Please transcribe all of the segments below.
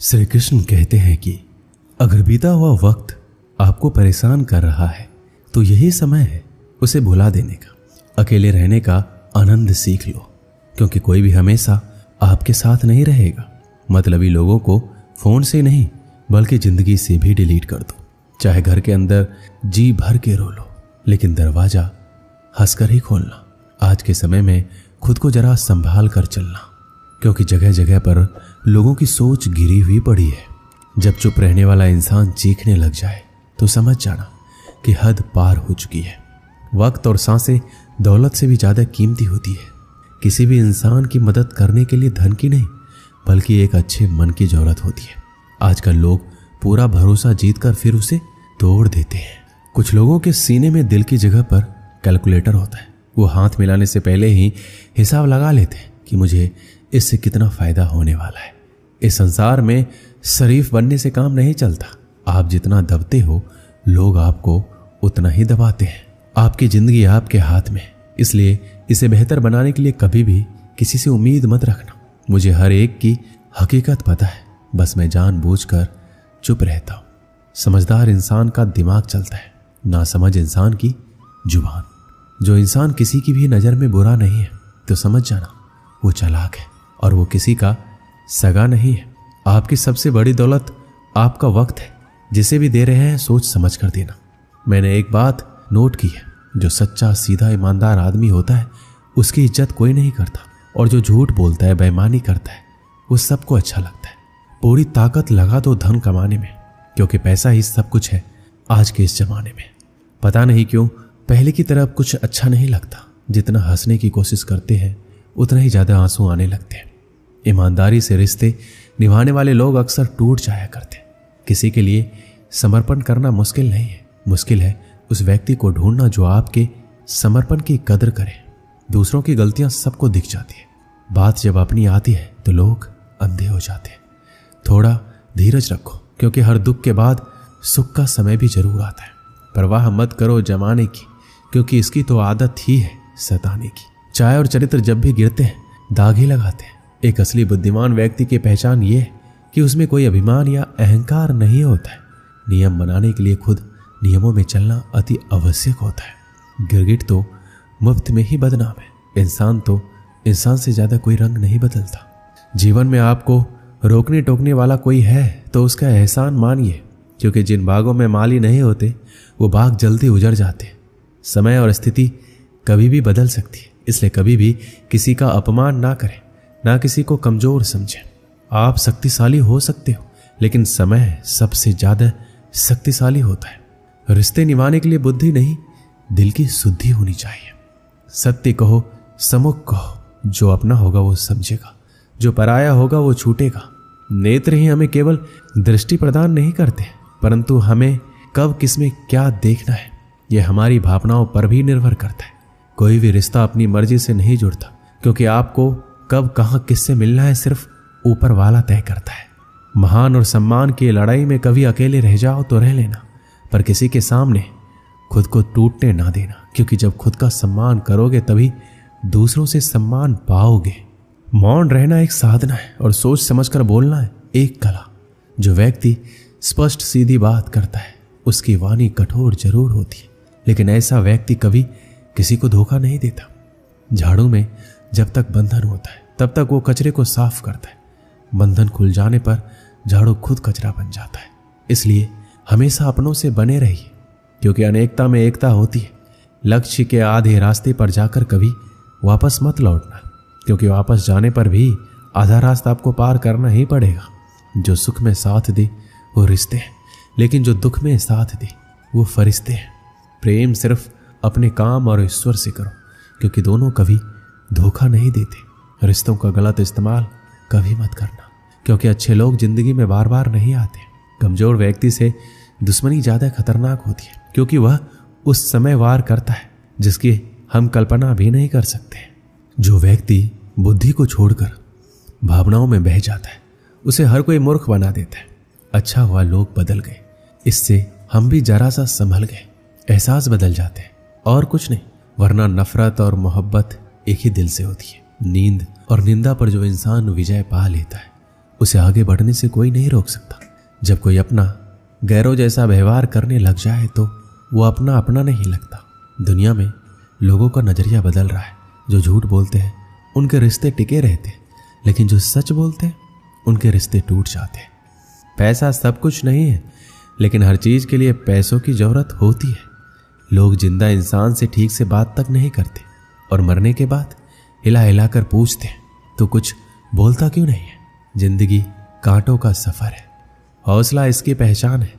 श्री कृष्ण कहते हैं कि अगर बीता हुआ वक्त आपको परेशान कर रहा है तो यही समय है उसे भुला देने का। अकेले रहने का आनंद सीख लो, क्योंकि कोई भी हमेशा आपके साथ नहीं रहेगा। मतलबी लोगों को फोन से नहीं बल्कि जिंदगी से भी डिलीट कर दो। चाहे घर के अंदर जी भर के रो लो, लेकिन दरवाजा हंसकर ही खोलना। आज के समय में खुद को जरा संभाल कर चलना, क्योंकि जगह जगह पर लोगों की सोच गिरी हुई पड़ी है। जब चुप रहने वाला इंसान चीखने लग जाए तो समझ जाना कि हद पार हो चुकी है। वक्त और सांसें दौलत से भी ज्यादा कीमती होती है। किसी भी इंसान की मदद करने के लिए धन की नहीं बल्कि एक अच्छे मन की जरूरत होती है। आजकल लोग पूरा भरोसा जीतकर फिर उसे तोड़ देते हैं। कुछ लोगों के सीने में दिल की जगह पर कैलकुलेटर होता है। वो हाथ मिलाने से पहले ही हिसाब लगा लेते हैं कि मुझे इससे कितना फायदा होने वाला है। इस संसार में शरीफ बनने से काम नहीं चलता। आप जितना दबते हो लोग आपको उतना ही दबाते हैं। आपकी जिंदगी आपके हाथ में, इसलिए इसे बेहतर बनाने के लिए कभी भी किसी से उम्मीद मत रखना। मुझे हर एक की हकीकत पता है, बस मैं जानबूझकर चुप रहता हूं। समझदार इंसान का दिमाग चलता है, नासमझ इंसान की जुबान। जो इंसान किसी की भी नजर में बुरा नहीं है तो समझ जाना वो चालाक है और वो किसी का सगा नहीं है। आपकी सबसे बड़ी दौलत आपका वक्त है। जिसे भी दे रहे हैं सोच समझ कर देना। मैंने एक बात नोट की है, जो सच्चा सीधा ईमानदार आदमी होता है उसकी इज्जत कोई नहीं करता, और जो झूठ बोलता है बेईमानी करता है वो सबको अच्छा लगता है। पूरी ताकत लगा दो धन कमाने में, क्योंकि पैसा ही सब कुछ है आज के इस जमाने में। पता नहीं क्यों पहले की तरह कुछ अच्छा नहीं लगता। जितना हंसने की कोशिश करते हैं उतना ही ज्यादा आंसू आने लगते हैं। ईमानदारी से रिश्ते निभाने वाले लोग अक्सर टूट जाया करते हैं। किसी के लिए समर्पण करना मुश्किल नहीं है, मुश्किल है उस व्यक्ति को ढूंढना जो आपके समर्पण की कदर करे। दूसरों की गलतियां सबको दिख जाती है, बात जब अपनी आती है तो लोग अंधे हो जाते हैं। थोड़ा धीरज रखो, क्योंकि हर दुख के बाद सुख का समय भी जरूर आता है। परवाह मत करो जमाने की, क्योंकि इसकी तो आदत ही है सताने की। चाय और चरित्र जब भी गिरते हैं दाग ही लगाते हैं। एक असली बुद्धिमान व्यक्ति की पहचान ये है कि उसमें कोई अभिमान या अहंकार नहीं होता है। नियम बनाने के लिए खुद नियमों में चलना अति आवश्यक होता है। गिरगिट तो मुफ्त में ही बदनाम है। इंसान तो इंसान से ज्यादा कोई रंग नहीं बदलता। जीवन में आपको रोकने टोकने वाला कोई है तो उसका एहसान मानिए, क्योंकि जिन बागों में माली नहीं होते वो बाग जल्दी उजड़ जाते हैं। समय और स्थिति कभी भी बदल सकती है, इसलिए कभी भी किसी का अपमान ना करें, ना किसी को कमजोर समझें। आप शक्तिशाली हो सकते हो, लेकिन समय सबसे ज्यादा शक्तिशाली होता है। रिश्ते निभाने के लिए बुद्धि नहीं दिल की शुद्धि होनी चाहिए। सत्य कहो, सम्मुख कहो, जो अपना होगा वो समझेगा, जो पराया होगा वो छूटेगा। नेत्र ही हमें केवल दृष्टि प्रदान नहीं करते, परंतु हमें कब किसमें क्या देखना है यह हमारी भावनाओं पर भी निर्भर करता है। कोई भी रिश्ता अपनी मर्जी से नहीं जुड़ता, क्योंकि आपको कब कहां किससे मिलना है सिर्फ ऊपर वाला तय करता है। महान और सम्मान की लड़ाई में कभी अकेले रह जाओ तो रह लेना, पर किसी के सामने खुद को टूटने ना देना, क्योंकि जब खुद का सम्मान करोगे तभी दूसरों से सम्मान पाओगे। मौन रहना एक साधना है और सोच समझकर बोलना है एक कला। जो व्यक्ति स्पष्ट सीधी बात करता है उसकी वाणी कठोर जरूर होती है, लेकिन ऐसा व्यक्ति कभी किसी को धोखा नहीं देता। झाड़ू में जब तक बंधन होता है तब तक वो कचरे को साफ करता है। बंधन खुल जाने पर झाड़ू खुद कचरा बन जाता है। इसलिए हमेशा अपनों से बने रहिए, क्योंकि अनेकता में एकता होती है। लक्ष्य के आधे रास्ते पर जाकर कभी वापस मत लौटना, क्योंकि वापस जाने पर भी आधा रास्ता आपको पार करना ही पड़ेगा। जो सुख में साथ दे वो रिश्ते हैं, लेकिन जो दुख में साथ दे वो फरिश्ते हैं। प्रेम सिर्फ अपने काम और ईश्वर से करो, क्योंकि दोनों कभी धोखा नहीं देते। रिश्तों का गलत इस्तेमाल कभी मत करना, क्योंकि अच्छे लोग जिंदगी में बार बार नहीं आते। कमजोर व्यक्ति से दुश्मनी ज्यादा खतरनाक होती है, क्योंकि वह उस समय वार करता है जिसकी हम कल्पना भी नहीं कर सकते। जो व्यक्ति बुद्धि को छोड़कर भावनाओं में बह जाता है उसे हर कोई मूर्ख बना देता है। अच्छा हुआ लोग बदल गए, इससे हम भी जरा सा संभल गए। एहसास बदल जाते हैं और कुछ नहीं, वरना नफरत और मोहब्बत एक ही दिल से होती है। नींद और निंदा पर जो इंसान विजय पा लेता है उसे आगे बढ़ने से कोई नहीं रोक सकता। जब कोई अपना गैरों जैसा व्यवहार करने लग जाए तो वो अपना अपना नहीं लगता। दुनिया में लोगों का नजरिया बदल रहा है। जो झूठ बोलते हैं उनके रिश्ते टिके रहते हैं, लेकिन जो सच बोलते हैं उनके रिश्ते टूट जाते हैं। पैसा सब कुछ नहीं है, लेकिन हर चीज के लिए पैसों की जरूरत होती है। लोग जिंदा इंसान से ठीक से बात तक नहीं करते और मरने के बाद हिला हिला कर पूछते हैं तो कुछ बोलता क्यों नहीं है। जिंदगी कांटों का सफर है, हौसला इसकी पहचान है।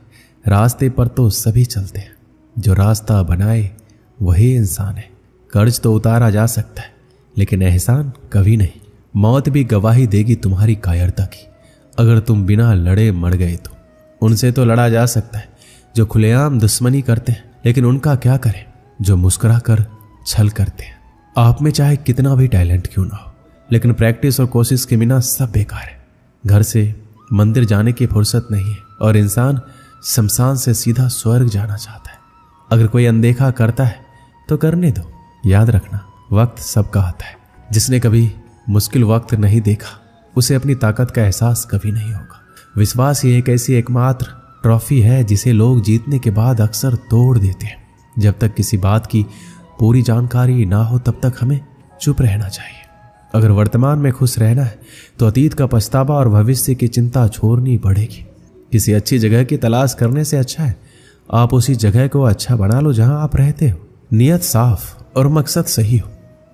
रास्ते पर तो सभी चलते हैं, जो रास्ता बनाए वही इंसान है। कर्ज तो उतारा जा सकता है, लेकिन एहसान कभी नहीं। मौत भी गवाही देगी तुम्हारी कायरता की। अगर तुम बिना लड़े मर गए तो उनसे तो लड़ा जा सकता है जो खुलेआम दुश्मनी करते हैं, लेकिन उनका क्या करें जो मुस्कुरा कर छल करते हैं। आप में चाहे कितना भी टैलेंट क्यों ना हो, लेकिन प्रैक्टिस और कोशिश के बिना सब बेकार है। घर से मंदिर जाने की फुर्सत नहीं है और इंसान शमशान से सीधा स्वर्ग जाना चाहता है। अगर कोई अनदेखा करता है तो करने दो। याद रखना, वक्त सबका आता है। जिसने कभी मुश्किल वक्त नहीं देखा उसे अपनी ताकत का एहसास कभी नहीं होगा। विश्वास ही एक ऐसी एकमात्र ट्रॉफी है जिसे लोग जीतने के बाद अक्सर तोड़ देते हैं। जब तक किसी बात की पूरी जानकारी ना हो तब तक हमें चुप रहना चाहिए। अगर वर्तमान में खुश रहना है तो अतीत का पछतावा और भविष्य की चिंता छोड़नी पड़ेगी। किसी अच्छी जगह की तलाश करने से अच्छा है आप उसी जगह को अच्छा बना लो जहां आप रहते हो। नियत साफ और मकसद सही हो,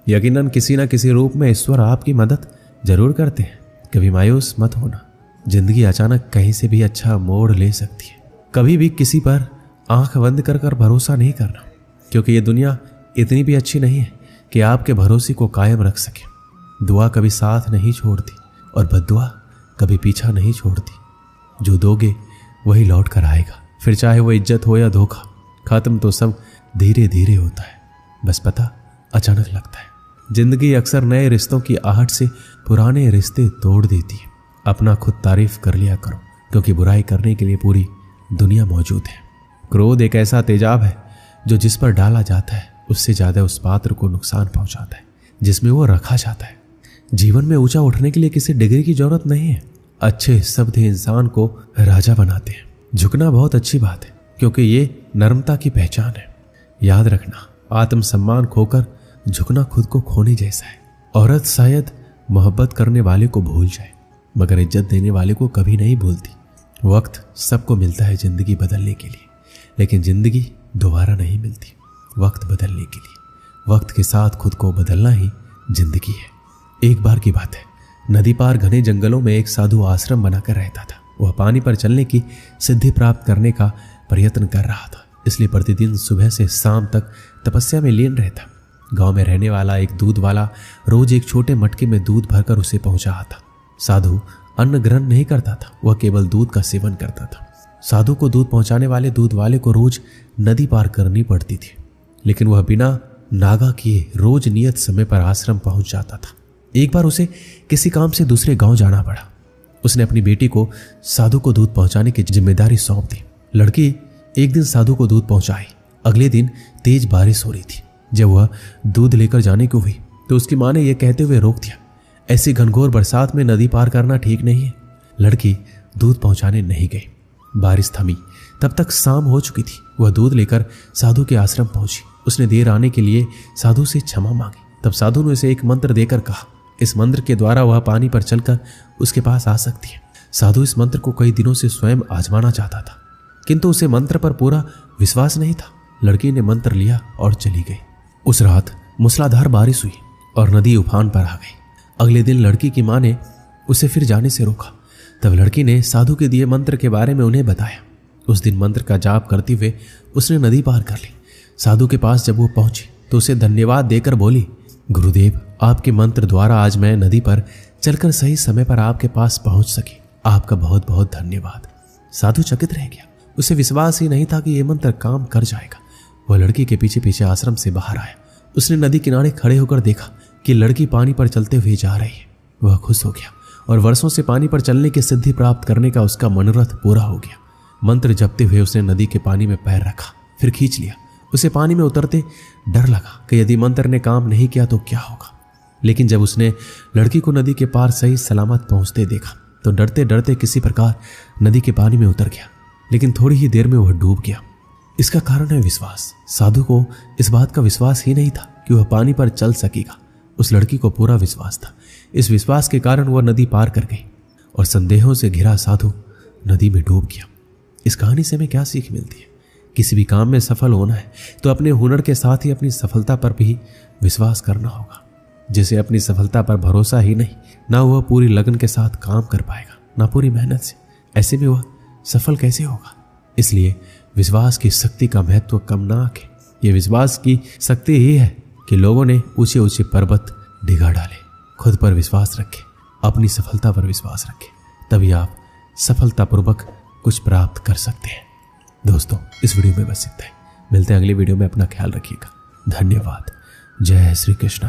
यकीनन किसी न किसी रूप में ईश्वर आपकी मदद जरूर करते हैं। कभी मायूस मत होना, जिंदगी अचानक कहीं से भी अच्छा मोड़ ले सकती है। कभी भी किसी पर आंख बंद कर भरोसा नहीं करना, क्योंकि ये दुनिया इतनी भी अच्छी नहीं है कि आपके भरोसे को कायम रख सके। दुआ कभी साथ नहीं छोड़ती और बद्दुआ कभी पीछा नहीं छोड़ती। जो दोगे वही लौट कर आएगा, फिर चाहे वो इज्जत हो या धोखा। खत्म तो सब धीरे धीरे होता है, बस पता अचानक लगता है। जिंदगी अक्सर नए रिश्तों की आहट से पुराने रिश्ते तोड़ देती है। अपना खुद तारीफ कर लिया करो, क्योंकि बुराई करने के लिए पूरी दुनिया मौजूद है। क्रोध एक ऐसा तेजाब है जो जिस पर डाला जाता है उससे ज्यादा उस पात्र को नुकसान पहुंचाता है जिसमें वो रखा जाता है। जीवन में ऊंचा उठने के लिए किसी डिग्री की जरूरत नहीं है। अच्छे शब्द इंसान को राजा बनाते हैं। झुकना बहुत अच्छी बात है, क्योंकि ये नम्रता की पहचान है। याद रखना, आत्मसम्मान खोकर झुकना खुद को खोने जैसा है। औरत शायद मोहब्बत करने वाले को भूल जाए, मगर इज्जत देने वाले को कभी नहीं भूलती। वक्त सबको मिलता है जिंदगी बदलने के लिए, लेकिन जिंदगी दोबारा नहीं मिलती वक्त बदलने के लिए। वक्त के साथ खुद को बदलना ही जिंदगी है। एक बार की बात है, नदी पार घने जंगलों में एक साधु आश्रम बनाकर रहता था। वह पानी पर चलने की सिद्धि प्राप्त करने का प्रयत्न कर रहा था, इसलिए प्रतिदिन सुबह से शाम तक तपस्या में लीन रहता। गांव में रहने वाला एक दूध वाला रोज एक छोटे मटके में दूध भरकर उसे पहुंचा आता। साधु अन्न ग्रहण नहीं करता था, वह केवल दूध का सेवन करता था। साधु को दूध पहुंचाने वाले दूध वाले को रोज नदी पार करनी पड़ती थी, लेकिन वह बिना नागा किए रोज नियत समय पर आश्रम पहुंच जाता था। एक बार उसे किसी काम से दूसरे गांव जाना पड़ा। उसने अपनी बेटी को साधु को दूध पहुंचाने की जिम्मेदारी सौंप दी। लड़की एक दिन साधु को दूध पहुंचाई। अगले दिन तेज बारिश हो रही थी। जब वह दूध लेकर जाने को हुई तो उसकी मां ने यह कहते हुए रोक दिया, ऐसी घनघोर बरसात में नदी पार करना ठीक नहीं है। लड़की दूध पहुंचाने नहीं गई। बारिश थमी, तब तक शाम हो चुकी थी। वह दूध लेकर साधु के आश्रम पहुंची। उसने देर आने के लिए साधु से क्षमा मांगी। तब साधु ने उसे एक मंत्र देकर कहा, इस मंत्र के द्वारा वह पानी पर चलकर उसके पास आ सकती है। साधु इस मंत्र को कई दिनों से स्वयं आजमाना चाहता था, किंतु उसे मंत्र पर पूरा विश्वास नहीं था। लड़की ने मंत्र लिया और चली गई। उस रात मूसलाधार बारिश हुई और नदी उफान पर आ गई। अगले दिन लड़की की मां ने उसे फिर जाने से रोका। तब लड़की ने साधु के दिए मंत्र के बारे में उन्हें बताया। उस दिन मंत्र का जाप करते हुए उसने नदी पार कर ली। साधु के पास जब वो पहुंची तो उसे धन्यवाद देकर बोली, गुरुदेव, आपके मंत्र द्वारा आज मैं नदी पर चलकर सही समय पर आपके पास पहुंच सकी। आपका बहुत बहुत धन्यवाद। साधु चकित रह गया। उसे विश्वास ही नहीं था कि यह मंत्र काम कर जाएगा। वह लड़की के पीछे पीछे आश्रम से बाहर आया। उसने नदी किनारे खड़े होकर देखा कि लड़की पानी पर चलते हुए जा रही है। वह खुश हो गया और वर्षों से पानी पर चलने की सिद्धि प्राप्त करने का उसका मनोरथ पूरा हो गया। मंत्र जपते हुए उसने नदी के पानी में पैर रखा, फिर खींच लिया। उसे पानी में उतरते डर लगा कि यदि मंत्र ने काम नहीं किया तो क्या होगा। लेकिन जब उसने लड़की को नदी के पार सही सलामत पहुंचते देखा तो डरते डरते किसी प्रकार नदी के पानी में उतर गया, लेकिन थोड़ी ही देर में वह डूब गया। इसका कारण है विश्वास। साधु को इस बात का विश्वास ही नहीं था कि वह पानी पर चल सकेगा। उस लड़की को पूरा विश्वास था। इस विश्वास के कारण वह नदी पार कर गई और संदेहों से घिरा साधु नदी में डूब गया। इस कहानी से हमें क्या सीख मिलती है? किसी भी काम में सफल होना है तो अपने हुनर के साथ ही अपनी सफलता पर भी विश्वास करना होगा। जिसे अपनी सफलता पर भरोसा ही नहीं, ना वह पूरी लगन के साथ काम कर पाएगा, ना पूरी मेहनत से, ऐसे में वह सफल कैसे होगा? इसलिए विश्वास की शक्ति का महत्व कम ना आके, ये विश्वास की शक्ति ही है कि लोगों ने ऊंचे ऊंचे पर्वत डिगा डाले। खुद पर विश्वास रखें, अपनी सफलता पर विश्वास रखें, तभी आप सफलतापूर्वक कुछ प्राप्त कर सकते हैं। दोस्तों, इस वीडियो में बस इतना ही। मिलते हैं अगली वीडियो में। अपना ख्याल रखिएगा। धन्यवाद। जय श्री कृष्ण।